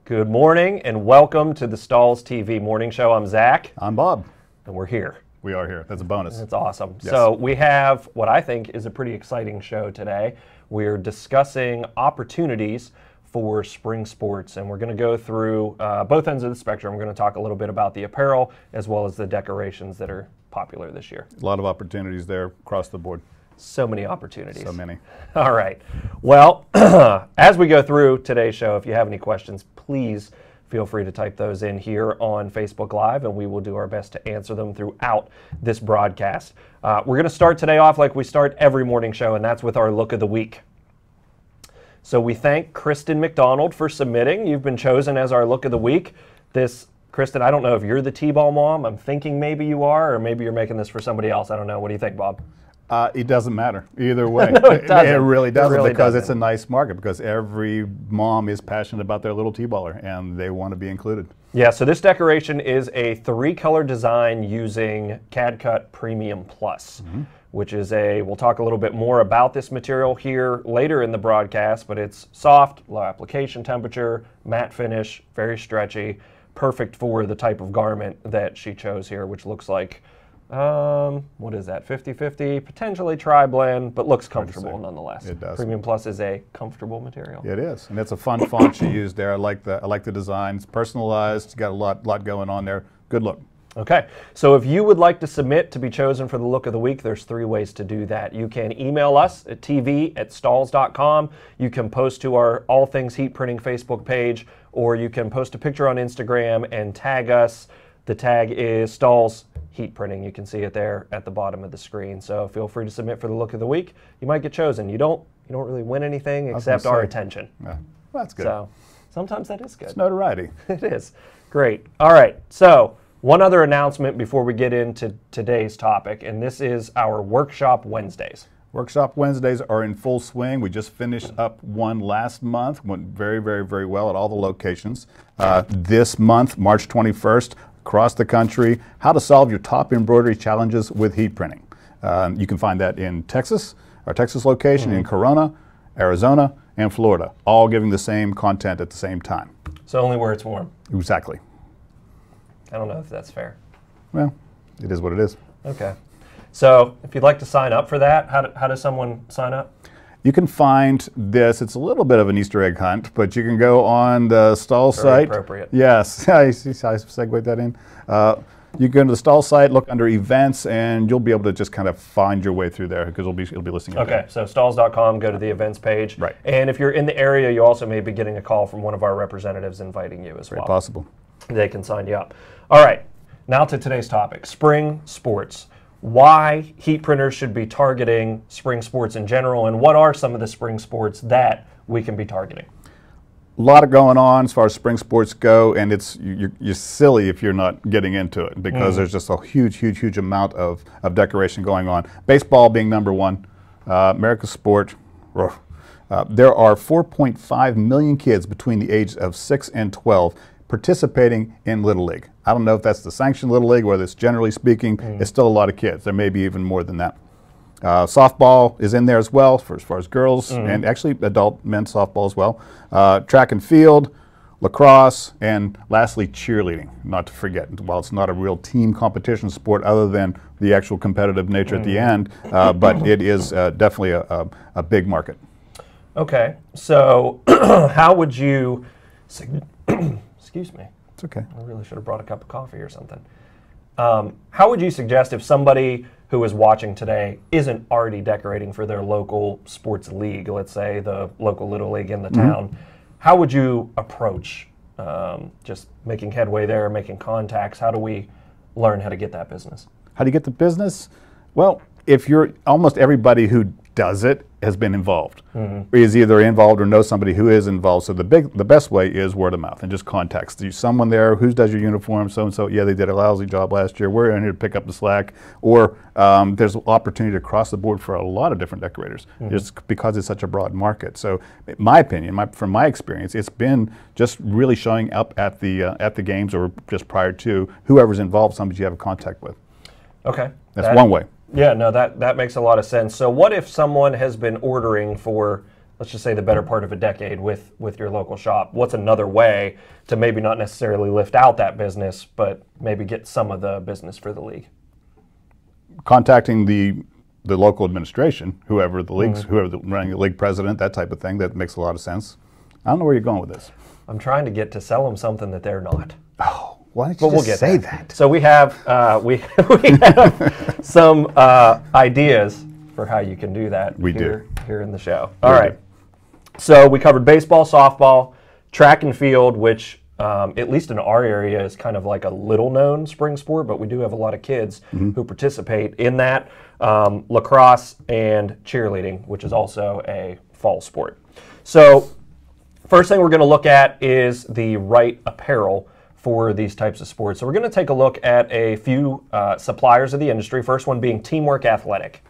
Good morning and welcome to the Stahls TV Morning Show. I'm Zach. I'm Bob. And we're here. We are here. That's a bonus. That's awesome. Yes. So we have what I think is a pretty exciting show today. We're discussing opportunities for spring sports, and we're going to go through both ends of the spectrum. We're going to talk a little bit about the apparel as well as the decorations that are popular this year. A lot of opportunities there across the board. So many opportunities. So many. All right. Well, as we go through today's show, if you have any questions, please feel free to type those in here on Facebook Live, and we will do our best to answer them throughout this broadcast. We're going to start today off like we start every morning show, and that's with our look of the week. So we thank Kristen McDonald for submitting. You've been chosen as our look of the week. Kristen, I don't know if you're the T-ball mom. I'm thinking maybe you are, or maybe you're making this for somebody else. I don't know. What do you think, Bob? It doesn't matter either way. No, it doesn't. It really doesn't, because doesn't. it's a nice market, because every mom is passionate about their little T-baller and they want to be included. Yeah, so this decoration is a 3-color design using CAD-CUT Premium Plus, which is we'll talk a little bit more about this material here later in the broadcast, but it's soft, low application temperature, matte finish, very stretchy, perfect for the type of garment that she chose here, which looks like what is that, 50-50, potentially tri-blend, but looks comfortable nonetheless. It does. Premium Plus is a comfortable material. It is, and it's a fun font she used there. I like the design. It's personalized. It's got a lot going on there. Good look. Okay, so if you would like to submit to be chosen for the look of the week, there's 3 ways to do that. You can email us at tv@stahls.com. You can post to our All Things Heat Printing Facebook page, or you can post a picture on Instagram and tag us. The tag is Stahls Heat Printing. You can see it there at the bottom of the screen. So feel free to submit for the look of the week. You might get chosen. You don't really win anything except our attention. Yeah, well, that's good. So sometimes that is good. It's notoriety. It is. Great. All right. So one other announcement before we get into today's topic, and this is our Workshop Wednesdays. Workshop Wednesdays are in full swing. We just finished up one last month. Went very, very, very well at all the locations. This month, March 21st, across the country, how to solve your top embroidery challenges with heat printing. You can find that in Texas, our Texas location, in Corona, Arizona, and Florida, all giving the same content at the same time. So only where it's warm. Exactly. I don't know if that's fair. Well, it is what it is. Okay. So if you'd like to sign up for that, how does someone sign up? You can find this. It's a little bit of an Easter egg hunt, but you can go on the Stahls site. Appropriate. Yes, I segued that in. You go to the Stahls site, look under events, and you'll be able to just kind of find your way through there, because it'll be listing. Okay, so stahls.com, go to the events page. Right. And if you're in the area, you also may be getting a call from one of our representatives inviting you as well. Very possible. They can sign you up. All right, now to today's topic, spring sports. Why heat printers should be targeting spring sports in general, and what are some of the spring sports that we can be targeting? A lot going on as far as spring sports go, and you're silly if you're not getting into it, because there's just a huge amount of decoration going on. Baseball being number one, America's sport. There are 4.5 million kids between the ages of 6 and 12 participating in Little League. I don't know if that's the sanctioned Little League, whether it's generally speaking, it's still a lot of kids. There may be even more than that. Softball is in there as well, as far as girls, and actually adult men's softball as well. Track and field, lacrosse, and lastly cheerleading, not to forget. While it's not a real team competition sport other than the actual competitive nature at the end, but it is definitely a big market. Okay, so how would you, excuse me. It's okay. I really should have brought a cup of coffee or something. How would you suggest, if somebody who is watching today isn't already decorating for their local sports league, let's say the local Little League in the town, how would you approach just making headway there, making contacts? How do we learn how to get that business? How do you get the business? Well, if you're, almost everybody who does it has been involved, is either involved or knows somebody who is involved. So the best way is word of mouth, and just contacts. There's someone there who does your uniform, so and so. Yeah, they did a lousy job last year. We're in here to pick up the slack. Or there's an opportunity across the board for a lot of different decorators, just because it's such a broad market. So, in my opinion, from my experience, it's been just really showing up at the games, or just prior to, whoever's involved, somebody you have a contact with. Okay, that's one way. Yeah, no, that makes a lot of sense. So what if someone has been ordering for let's just say the better part of a decade with your local shop, what's another way to maybe not necessarily lift out that business, but maybe get some of the business for the league? Contacting the local administration, whoever the league's, whoever running the league president, that type of thing. That makes a lot of sense. I don't know where you're going with this. I'm trying to get to sell them something that they're not. Oh, why don't you just say that? So we have we have some ideas for how you can do that. Here in the show. All right. So we covered baseball, softball, track and field, which at least in our area is kind of like a little known spring sport, but we do have a lot of kids who participate in that. Lacrosse and cheerleading, which is also a fall sport. So first thing we're going to look at is the right apparel for these types of sports. So we're going to take a look at a few suppliers of the industry, first one being Teamwork Athletic.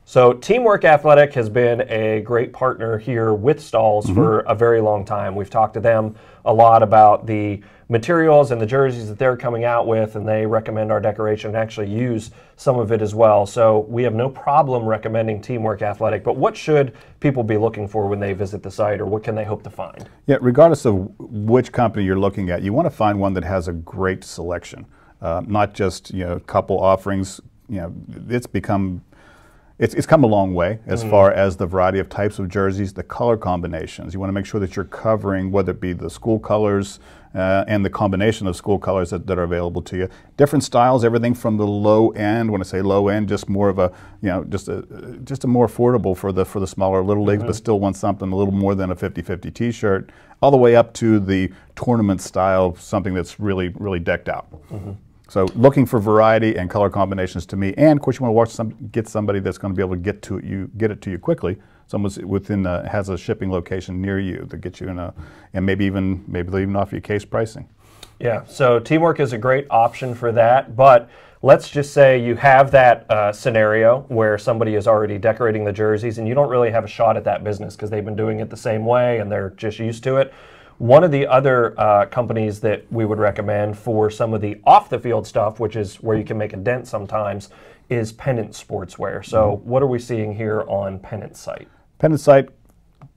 So Teamwork Athletic has been a great partner here with Stahls for a very long time. We've talked to them a lot about the materials and the jerseys that they're coming out with, and they recommend our decoration and actually use some of it as well. So we have no problem recommending Teamwork Athletic, but what should people be looking for when they visit the site, or what can they hope to find? Yeah, regardless of which company you're looking at, you want to find one that has a great selection, not just a couple offerings. It's come a long way as far as the variety of types of jerseys, the color combinations. You want to make sure that you're covering, whether it be the school colors and the combination of school colors that are available to you. Different styles, everything from the low end. When I say low end, just more of a, just a more affordable for the smaller little leagues, but still want something a little more than a 50-50 T-shirt, all the way up to the tournament style, something that's really, really decked out. So looking for variety and color combinations to me, and of course you want to get somebody that's going to be able to get it to you quickly. Someone's has a shipping location near you that gets you in and maybe they'll even offer you case pricing. Yeah, so Teamwork is a great option for that, but let's just say you have that scenario where somebody is already decorating the jerseys and you don't really have a shot at that business because they've been doing it the same way and they're just used to it. One of the other companies that we would recommend for some of the off-the-field stuff, which is where you can make a dent sometimes, is Pennant Sportswear. So what are we seeing here on Pennant's site? Pennant's site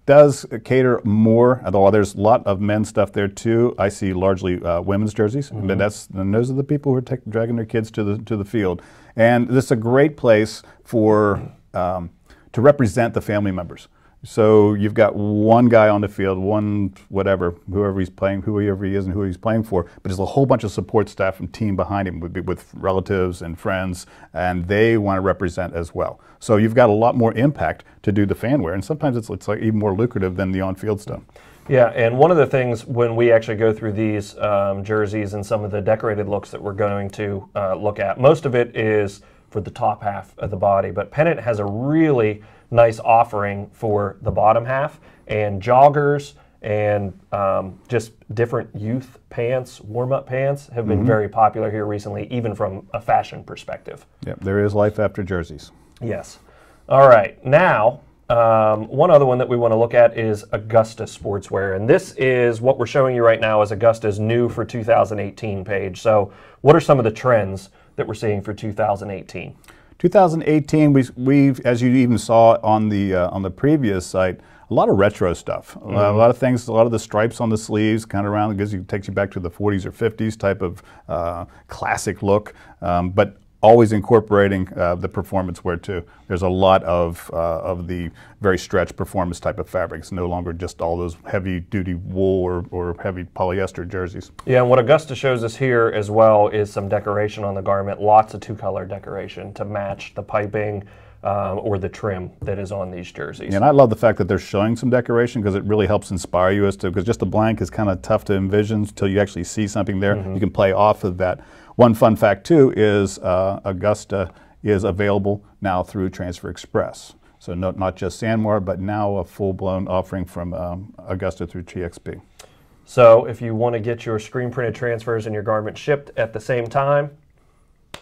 does cater more, although there's a lot of men's stuff there too. I see largely women's jerseys, but those are the people who are dragging their kids to the field. And this is a great place for to represent the family members. So you've got one guy on the field, whoever he's playing, whoever he is and who he's playing for, but there's a whole bunch of support staff and team behind him with relatives and friends, and they want to represent as well. So you've got a lot more impact to do the fan wear, and sometimes it's like even more lucrative than the on-field stuff. Yeah, and one of the things when we actually go through these jerseys and some of the decorated looks that we're going to look at, most of it is for the top half of the body, but Pennant has a really nice offering for the bottom half, and joggers and just different youth pants, warm-up pants have been very popular here recently, even from a fashion perspective. Yeah, there is life after jerseys. Yes. All right, now one other one that we want to look at is Augusta Sportswear, and this is what we're showing you right now is Augusta's new for 2018 page. So what are some of the trends that we're seeing for 2018? 2018, we've as you even saw on the previous site, a lot of retro stuff. A lot of things, a lot of the stripes on the sleeves, kind of around, takes you back to the 40s or 50s type of classic look, but always incorporating the performance wear too. There's a lot of the very stretched performance type of fabrics, no longer just all those heavy duty wool or heavy polyester jerseys. Yeah, and what Augusta shows us here as well is some decoration on the garment, lots of two-color decoration to match the piping or the trim that is on these jerseys. Yeah, and I love the fact that they're showing some decoration because it really helps inspire you because just a blank is kind of tough to envision until you actually see something there. You can play off of that. One fun fact too is Augusta is available now through Transfer Express. So not just Sanmar, but now a full-blown offering from Augusta through TXP. So if you want to get your screen printed transfers and your garment shipped at the same time,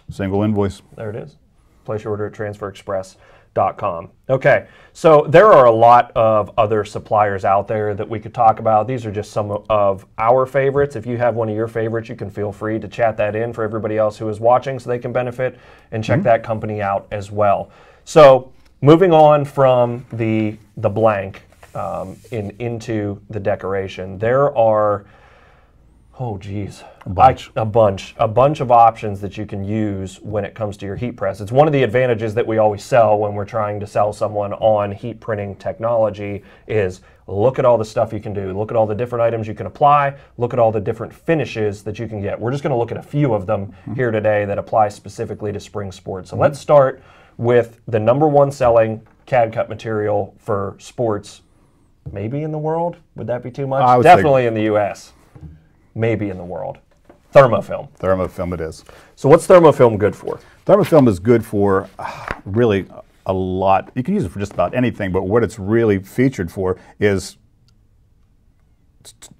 single invoice. There it is. Place your order at transferexpress.com. Okay, so there are a lot of other suppliers out there that we could talk about. These are just some of our favorites. If you have one of your favorites, you can feel free to chat that in for everybody else who is watching so they can benefit and check that company out as well. So moving on from the blank into the decoration. There are, oh geez, a bunch of options that you can use when it comes to your heat press. It's one of the advantages that we always sell when we're trying to sell someone on heat printing technology is look at all the stuff you can do. Look at all the different items you can apply. Look at all the different finishes that you can get. We're just going to look at a few of them here today that apply specifically to spring sports. So let's start with the #1 selling CAD-CUT material for sports, maybe in the world. Would that be too much? Definitely in the U.S. Maybe in the world. Thermofilm. Thermofilm it is. So what's thermofilm good for? Thermofilm is good for really a lot. You can use it for just about anything, but what it's really featured for is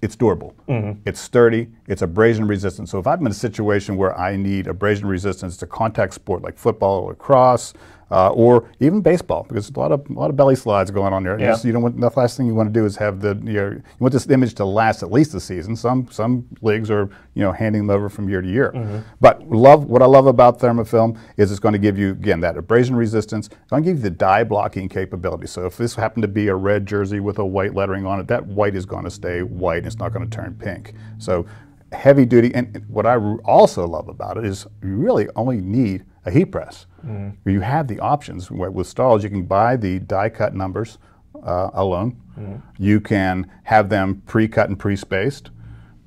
it's durable. It's sturdy. It's abrasion resistant. So if I'm in a situation where I need abrasion resistance to contact sport like football or lacrosse, or even baseball, because there's a lot of belly slides going on there. Yeah. You don't want, the last thing you want to do is have you want this image to last at least a season. Some leagues are handing them over from year to year. But what I love about thermofilm is it's going to give you, again, that abrasion resistance. It's going to give you the dye blocking capability. So if this happened to be a red jersey with a white lettering on it, that white is going to stay white. It's not going to turn pink. So heavy duty. And what I also love about it is you really only need a heat press. You have the options. With Stahls, you can buy the die cut numbers alone. You can have them pre-cut and pre-spaced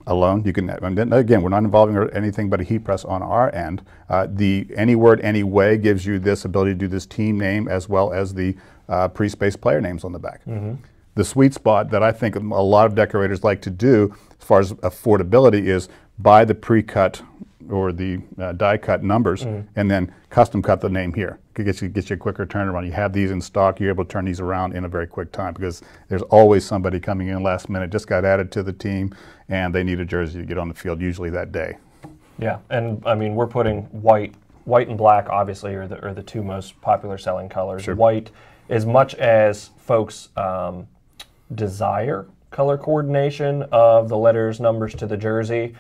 alone. You can, and then, again, we're not involving anything but a heat press on our end. The Any Word, Any Way gives you this ability to do this team name as well as the pre-spaced player names on the back. The sweet spot that I think a lot of decorators like to do as far as affordability is buy the pre-cut or the die cut numbers and then custom cut the name here. It gets you a quicker turnaround. You have these in stock, you're able to turn these around in a very quick time because there's always somebody coming in last minute, just got added to the team, and they need a jersey to get on the field usually that day. Yeah, and I mean we're putting white and black obviously are the two most popular selling colors. Sure. White, as much as folks desire color coordination of the letters, numbers to the jersey,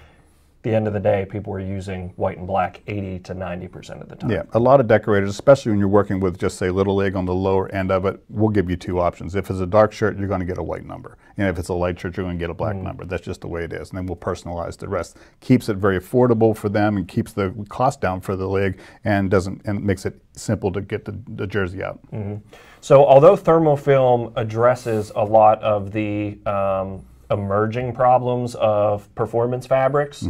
the end of the day, people are using white and black 80 to 90% of the time. Yeah, a lot of decorators, especially when you're working with just say Little League on the lower end of it, we'll give you two options. If it's a dark shirt, you're going to get a white number. And if it's a light shirt, you're going to get a black number. That's just the way it is. And then we'll personalize the rest. Keeps it very affordable for them and keeps the cost down for the league and makes it simple to get the jersey out. So although thermofilm addresses a lot of the emerging problems of performance fabrics,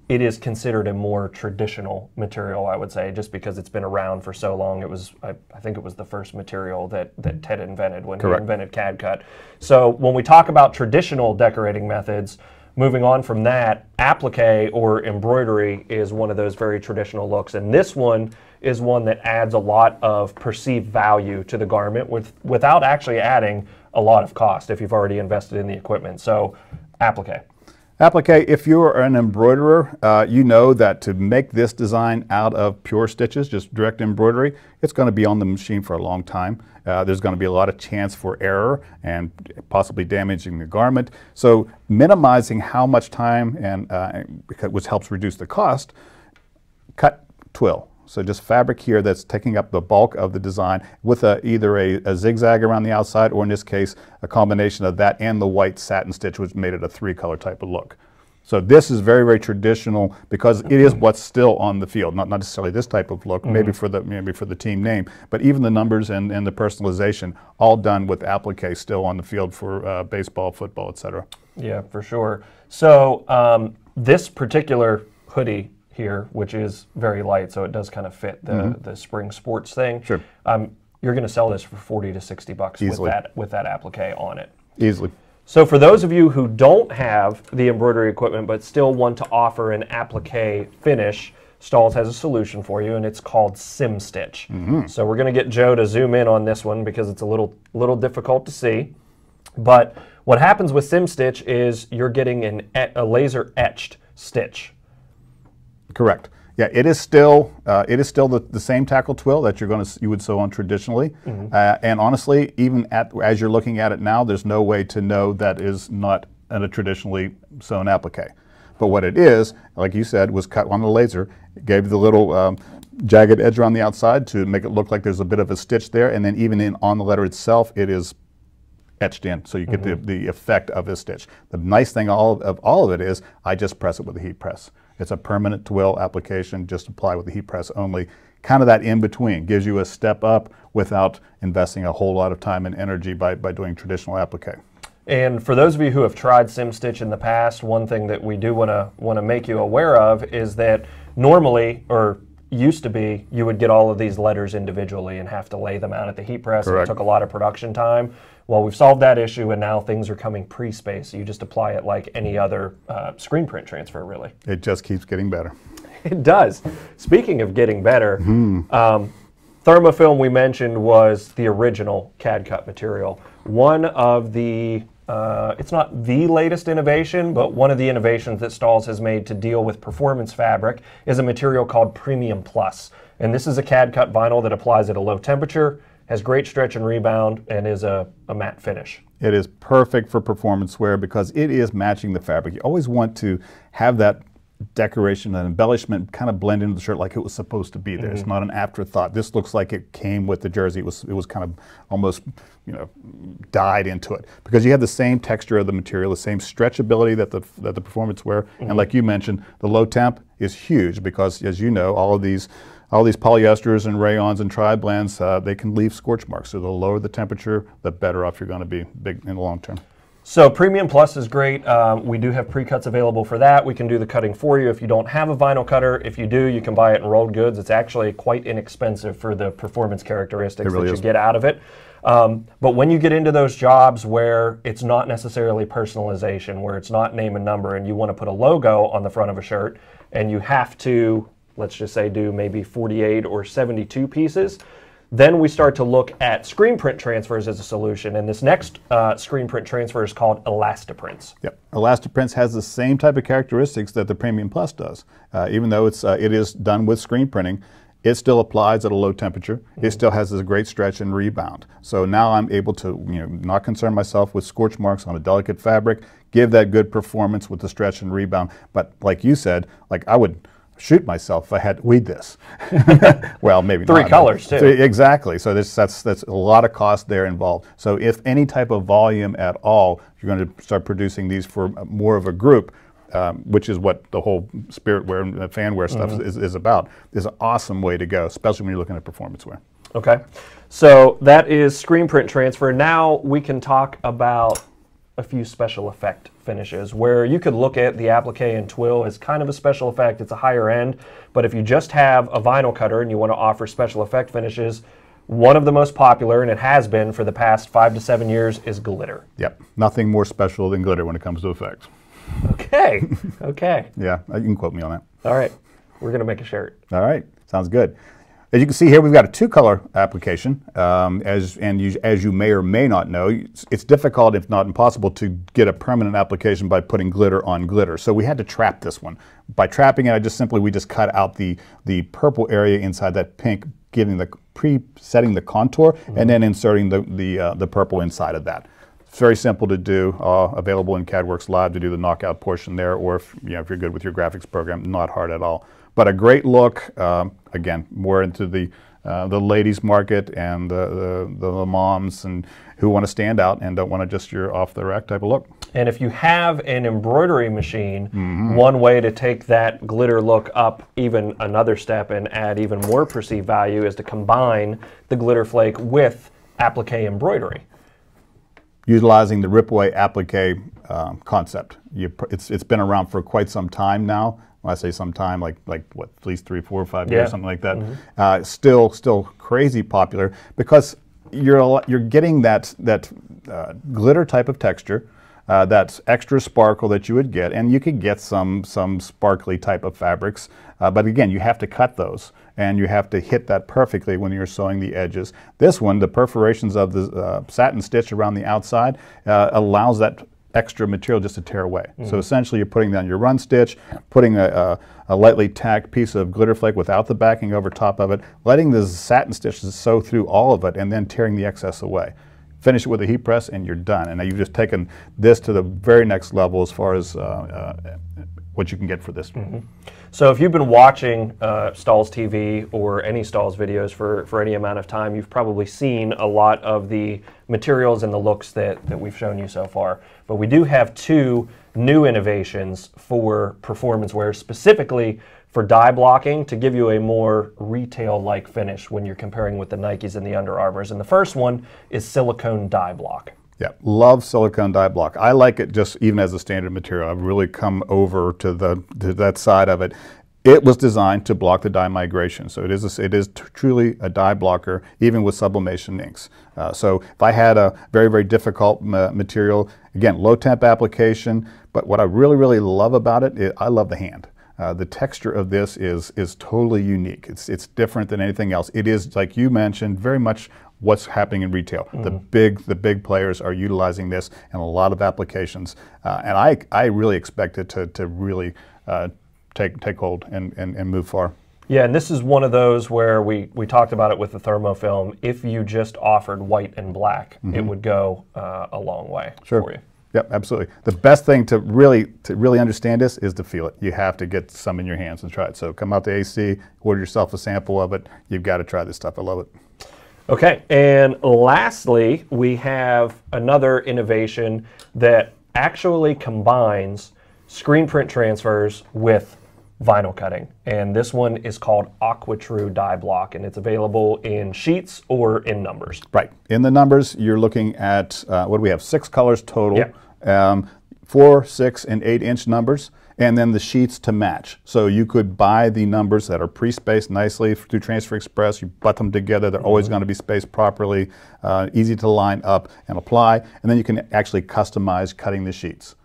it is considered a more traditional material, I would say, just because it's been around for so long. It was, I think it was the first material that Ted invented when he invented CAD-CUT. So when we talk about traditional decorating methods, moving on from that, applique or embroidery is one of those very traditional looks, and this one is one that adds a lot of perceived value to the garment without actually adding a lot of cost if you've already invested in the equipment. So applique. Applique, if you're an embroiderer, you know that to make this design out of pure stitches, just direct embroidery, it's going to be on the machine for a long time. There's going to be a lot of chance for error and possibly damaging the garment. So minimizing how much time, and which helps reduce the cost, cut twill. So just fabric here that's taking up the bulk of the design with either a zigzag around the outside, or in this case, a combination of that and the white satin stitch, which made it a three-color type of look. So this is very, very traditional because it is what's still on the field. Not necessarily this type of look, maybe for the team name, but even the numbers and the personalization, all done with applique still on the field for baseball, football, etc. Yeah, for sure. So this particular hoodie here, which is very light, so it does kind of fit the spring sports thing. Sure. You're going to sell this for $40 to $60 easily with that applique on it. Easily. So for those of you who don't have the embroidery equipment but still want to offer an applique finish, Stahls has a solution for you, and it's called Sim Stitch. So we're going to get Joe to zoom in on this one because it's a little difficult to see. But what happens with Sim Stitch is you're getting a laser etched stitch. Correct. Yeah, it is still the same tackle twill that you would sew on traditionally, and honestly, even as you're looking at it now, there's no way to know that is not a traditionally sewn applique. But what it is, like you said, was cut on the laser. It gave the little jagged edge around the outside to make it look like there's a bit of a stitch there, and then even on the letter itself, it is etched in, so you get the effect of this stitch. The nice thing all of it is I just press it with a heat press. It's a permanent twill application, just apply with the heat press only. Kind of that in between gives you a step up without investing a whole lot of time and energy by doing traditional applique. And for those of you who have tried SimStitch in the past, one thing that we do want to make you aware of is that normally, or used to be, you would get all of these letters individually and have to lay them out at the heat press. Correct. And it took a lot of production time. Well, we've solved that issue, and now things are coming pre-spaced. You just apply it like any other screen print transfer, really. It just keeps getting better. It does. Speaking of getting better, thermofilm we mentioned was the original CAD-CUT material. One of the it's not the latest innovation, but one of the innovations that Stahls has made to deal with performance fabric is a material called Premium Plus. And this is a CAD-CUT vinyl that applies at a low temperature, has great stretch and rebound, and is a matte finish. It is perfect for performance wear because it is matching the fabric. You always want to have that decoration and embellishment kind of blend into the shirt like it was supposed to be there. It's not an afterthought. This looks like it came with the jersey. It was kind of almost, you know, dyed into it because you have the same texture of the material, the same stretchability that the performance wear, and like you mentioned, the low temp is huge because, as you know, all these polyesters and rayons and tri-blends, they can leave scorch marks. So the lower the temperature, the better off you're going to be in the long term. So Premium Plus is great. We do have pre-cuts available for that. We can do the cutting for you if you don't have a vinyl cutter. If you do, you can buy it in rolled goods. It's actually quite inexpensive for the performance characteristics that you get out of it. But when you get into those jobs where it's not necessarily personalization, where it's not name and number, and you want to put a logo on the front of a shirt, and you have to, let's just say, do maybe 48 or 72 pieces, then we start to look at screen print transfers as a solution, and this next screen print transfer is called Elastiprints. Yep, Elastiprints has the same type of characteristics that the Premium Plus does. Even though it is done with screen printing, it still applies at a low temperature. It still has this great stretch and rebound. So now I'm able to, not concern myself with scorch marks on a delicate fabric, give that good performance with the stretch and rebound. But like you said, like I would shoot myself if I had to weed this. Well, maybe not. 3 colors too. Exactly. So that's a lot of cost there involved. So if any type of volume at all, you're going to start producing these for more of a group, which is what the whole spirit wear and fan wear stuff is about, is an awesome way to go, especially when you're looking at performance wear. Okay. So that is screen print transfer. Now we can talk about a few special effect finishes where you could look at the applique and twill as kind of a special effect. It's a higher end, but if you just have a vinyl cutter and you want to offer special effect finishes, one of the most popular, and it has been for the past 5 to 7 years, is glitter. Yep, nothing more special than glitter when it comes to effects. Okay, okay. Yeah, you can quote me on that. All right, we're going to make a shirt. All right, sounds good. As you can see here, we've got a 2-color application. As you may or may not know, it's difficult, if not impossible, to get a permanent application by putting glitter on glitter. So we had to trap this one. By trapping it, we just cut out the purple area inside that pink, setting the contour, and then inserting the purple inside of that. It's very simple to do, available in CADWorks Live to do the knockout portion there, or if you're good with your graphics program, not hard at all. But a great look, again, more into the ladies market and the moms and who want to stand out and don't want to just your off-the-rack type of look. And if you have an embroidery machine, one way to take that glitter look up even another step and add even more perceived value is to combine the glitter flake with applique embroidery. Utilizing the rip-away applique concept. It's been around for quite some time now. When I say some time, like what, at least 3, 4, 5 years, something like that. Still crazy popular because you're getting that glitter type of texture, that extra sparkle that you would get, and you could get some sparkly type of fabrics. But again, you have to cut those, and you have to hit that perfectly when you're sewing the edges. This one, the perforations of the satin stitch around the outside allows that extra material just to tear away. So essentially you're putting down your run stitch, putting a lightly tacked piece of glitter flake without the backing over top of it, letting the satin stitches sew through all of it, and then tearing the excess away. Finish it with a heat press and you're done. And now you've just taken this to the very next level as far as what you can get for this. So if you've been watching Stahls TV or any Stahls videos for any amount of time, you've probably seen a lot of the materials and the looks that we've shown you so far. But we do have two new innovations for performance wear, specifically for dye blocking, to give you a more retail-like finish when you're comparing with the Nikes and the Under Armours. And the first one is silicone dye block. Yeah, love silicone dye block. I like it just even as a standard material. I've really come over to that side of it. It was designed to block the dye migration, so it is truly a dye blocker, even with sublimation inks. So if I had a very, very difficult material, again, low temp application, but what I really, really love about it is I love the hand. The texture of this is totally unique. It's different than anything else. It is, like you mentioned, very much what's happening in retail. The big players are utilizing this in a lot of applications, and I really expect it to really take hold and move far. Yeah, and this is one of those where we talked about it with the thermofilm. If you just offered white and black, it would go a long way for you. Yep, absolutely. The best thing to really understand this is to feel it. You have to get some in your hands and try it. So come out to AC, order yourself a sample of it. You've got to try this stuff. I love it. Okay, and lastly, we have another innovation that actually combines screen print transfers with vinyl cutting. And this one is called AquaTrue Dye Block, and it's available in sheets or in numbers. Right. In the numbers, you're looking at, what do we have, 6 colors total. Yeah. 4, 6, and 8-inch numbers, and then the sheets to match. So you could buy the numbers that are pre-spaced nicely through Transfer Express. You butt them together. They're always going to be spaced properly, easy to line up and apply, and then you can actually customize cutting the sheets.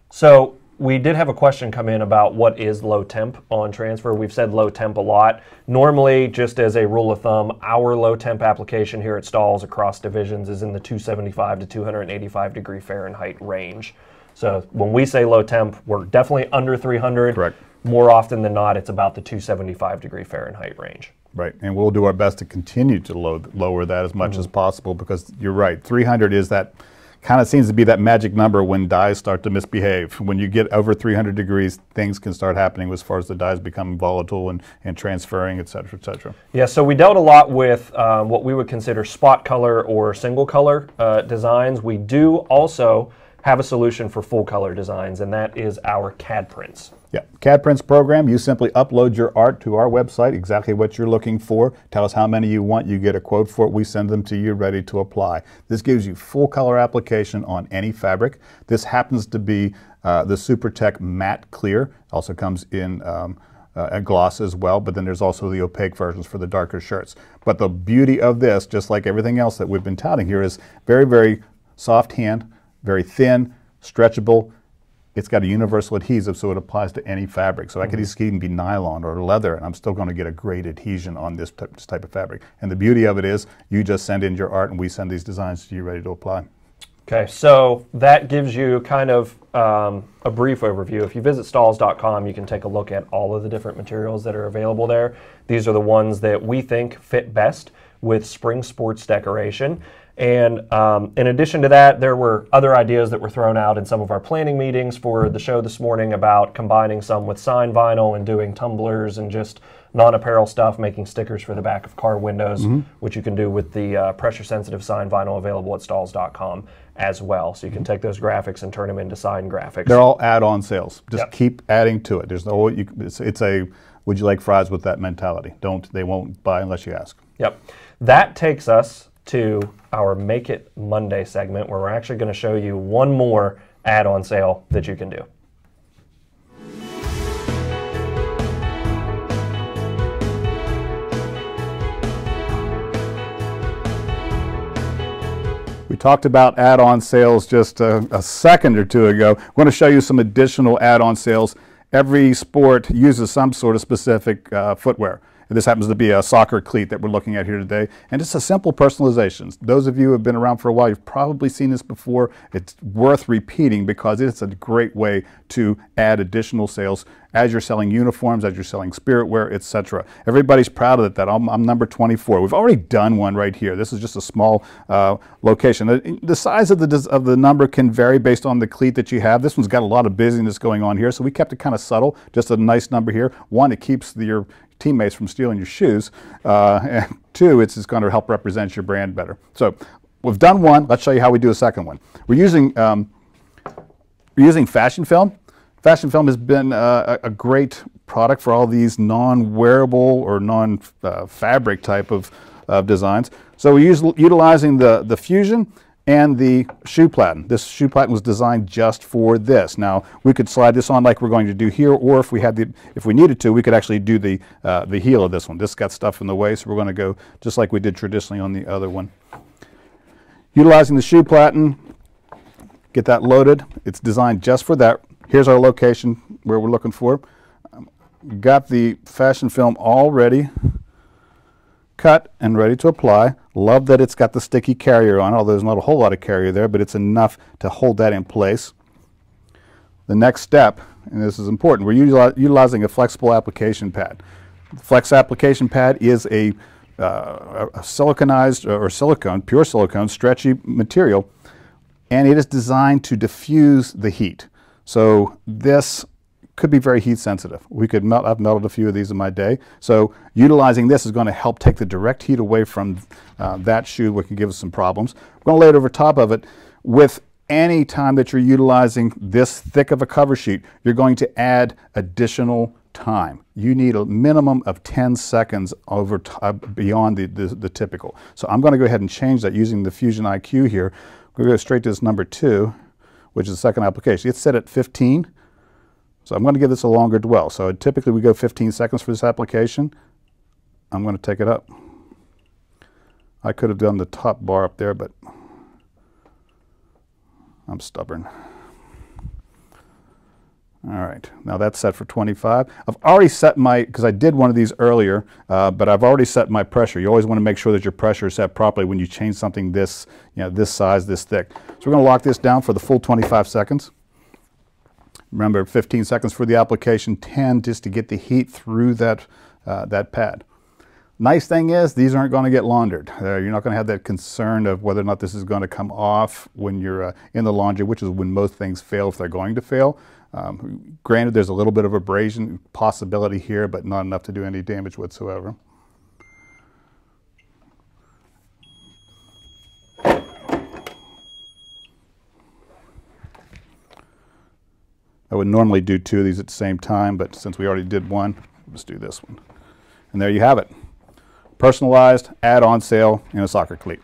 So we did have a question come in about what is low temp on transfer. We've said low temp a lot. Normally, just as a rule of thumb, our low temp application here at Stahls across divisions is in the 275 to 285 degree Fahrenheit range. So when we say low temp, we're definitely under 300. Correct. More often than not, it's about the 275 degree Fahrenheit range. Right, and we'll do our best to continue to lower that as much as possible, because you're right, 300 is that, kind of seems to be that magic number when dyes start to misbehave. When you get over 300 degrees, things can start happening as far as the dyes becoming volatile and transferring, et cetera, et cetera. Yeah, so we dealt a lot with what we would consider spot color or single color designs. We do also have a solution for full color designs, and that is our CAD prints. Yeah, CAD prints program, you simply upload your art to our website, exactly what you're looking for. Tell us how many you want, you get a quote for it, we send them to you ready to apply. This gives you full color application on any fabric. This happens to be the SuperTech Matte Clear, also comes in a gloss as well, but then there's also the opaque versions for the darker shirts. But the beauty of this, just like everything else that we've been touting here, is very, very soft hand, very thin, stretchable. It's got a universal adhesive, so it applies to any fabric. So I could even be nylon or leather, and I'm still going to get a great adhesion on this type of fabric. And the beauty of it is, you just send in your art, and we send these designs to you ready to apply. Okay, so that gives you kind of a brief overview. If you visit Stahls.com, you can take a look at all of the different materials that are available there. These are the ones that we think fit best with spring sports decoration. And in addition to that, there were other ideas that were thrown out in some of our planning meetings for the show this morning about combining some with sign vinyl and doing tumblers and just non-apparel stuff, making stickers for the back of car windows, which you can do with the pressure-sensitive sign vinyl available at Stahls.com as well. So you can take those graphics and turn them into sign graphics. They're all add-on sales. Just keep adding to it. There's no, it's a would you like fries with that mentality. They won't buy unless you ask. Yep. That takes us to our Make It Monday segment, where we're actually going to show you one more add-on sale that you can do. We talked about add-on sales just a second or two ago. I want to show you some additional add-on sales. Every sport uses some sort of specific footwear. This happens to be a soccer cleat that we're looking at here today, and it's a simple personalization. Those of you who have been around for a while, you've probably seen this before. It's worth repeating because it's a great way to add additional sales as you're selling uniforms, as you're selling spirit wear, etc. Everybody's proud of that. I'm number 24. We've already done one right here. This is just a small location. The size of the number can vary based on the cleat that you have. This one's got a lot of busyness going on here, so we kept it kind of subtle, just a nice number here. One, it keeps your teammates from stealing your shoes, and two, it's going to help represent your brand better. So we've done one. Let's show you how we do a second one. We're using Fashion-FILM. Fashion-FILM has been a great product for all these non-wearable or non-fabric type of designs. So we're utilizing the Fusion and the shoe platen. This shoe platen was designed just for this. Now we could slide this on like we're going to do here, or if we needed to, we could actually do the heel of this one. This got stuff in the way, so we're going to go just like we did traditionally on the other one. Utilizing the shoe platen, get that loaded. It's designed just for that. Here's our location where we're looking for. Got the Fashion-FILM already cut and ready to apply. Love that it's got the sticky carrier on, although there's not a whole lot of carrier there, but it's enough to hold that in place. The next step, and this is important, we're utilizing a flexible application pad. The Flex application pad is a siliconized or silicone, pure silicone, stretchy material, and it is designed to diffuse the heat. So this could be very heat sensitive. I've melted a few of these in my day. So utilizing this is going to help take the direct heat away from that shoe, which can give us some problems. We're going to lay it over top of it. With any time that you're utilizing this thick of a cover sheet, you're going to add additional time. You need a minimum of 10 seconds beyond the typical. So I'm going to go ahead and change that using the Fusion IQ here. We're going to go straight to this number 2, which is the second application. It's set at 15. So I'm going to give this a longer dwell. So typically we go 15 seconds for this application. I'm going to take it up. I could have done the top bar up there, but I'm stubborn. All right, now that's set for 25. I've already set because I did one of these earlier, but I've already set my pressure. You always want to make sure that your pressure is set properly when you change something this size, this thick. So we're going to lock this down for the full 25 seconds. Remember, 15 seconds for the application, 10 just to get the heat through that pad. Nice thing is, these aren't going to get laundered. You're not going to have that concern of whether or not this is going to come off when you're in the laundry, which is when most things fail if they're going to fail. Granted, there's a little bit of abrasion possibility here, but not enough to do any damage whatsoever. I would normally do 2 of these at the same time, but since we already did one, let's do this one. And there you have it. Personalized, add-on sale in a soccer cleat.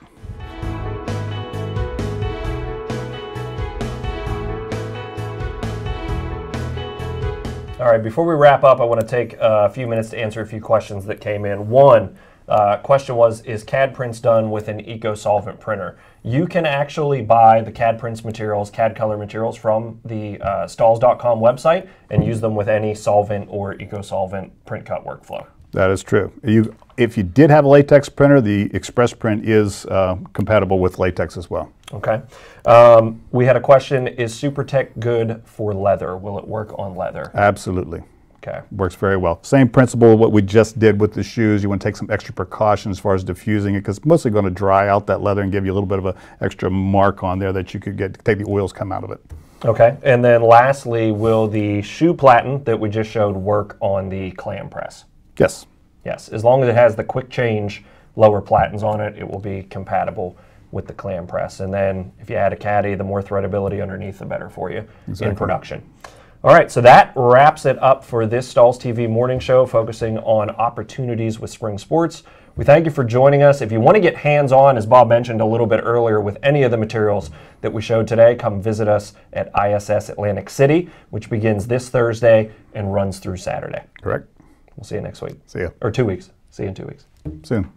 All right, before we wrap up, I want to take a few minutes to answer a few questions that came in. One question was, is CAD prints done with an eco-solvent printer? You can actually buy the CAD prints materials, CAD color materials from the Stahls.com website and use them with any solvent or eco-solvent print cut workflow. That is true. If you did have a latex printer, the Express Print is compatible with latex as well. Okay. We had a question, is SuperTech good for leather? Will it work on leather? Absolutely. Okay. Works very well. Same principle what we just did with the shoes. You want to take some extra precautions as far as diffusing it, because it's mostly going to dry out that leather and give you a little bit of an extra mark on there that you could take the oils come out of it. Okay. And then lastly, will the shoe platen that we just showed work on the clam press? Yes. Yes. As long as it has the quick change lower platens on it, it will be compatible with the clam press. And then if you add a caddy, the more threadability underneath, the better for you in production. All right, so that wraps it up for this Stahls TV morning show focusing on opportunities with spring sports. We thank you for joining us. If you want to get hands-on, as Bob mentioned a little bit earlier, with any of the materials that we showed today, come visit us at ISS Atlantic City, which begins this Thursday and runs through Saturday. Correct. We'll see you next week. See you. Or 2 weeks. See you in 2 weeks. Soon.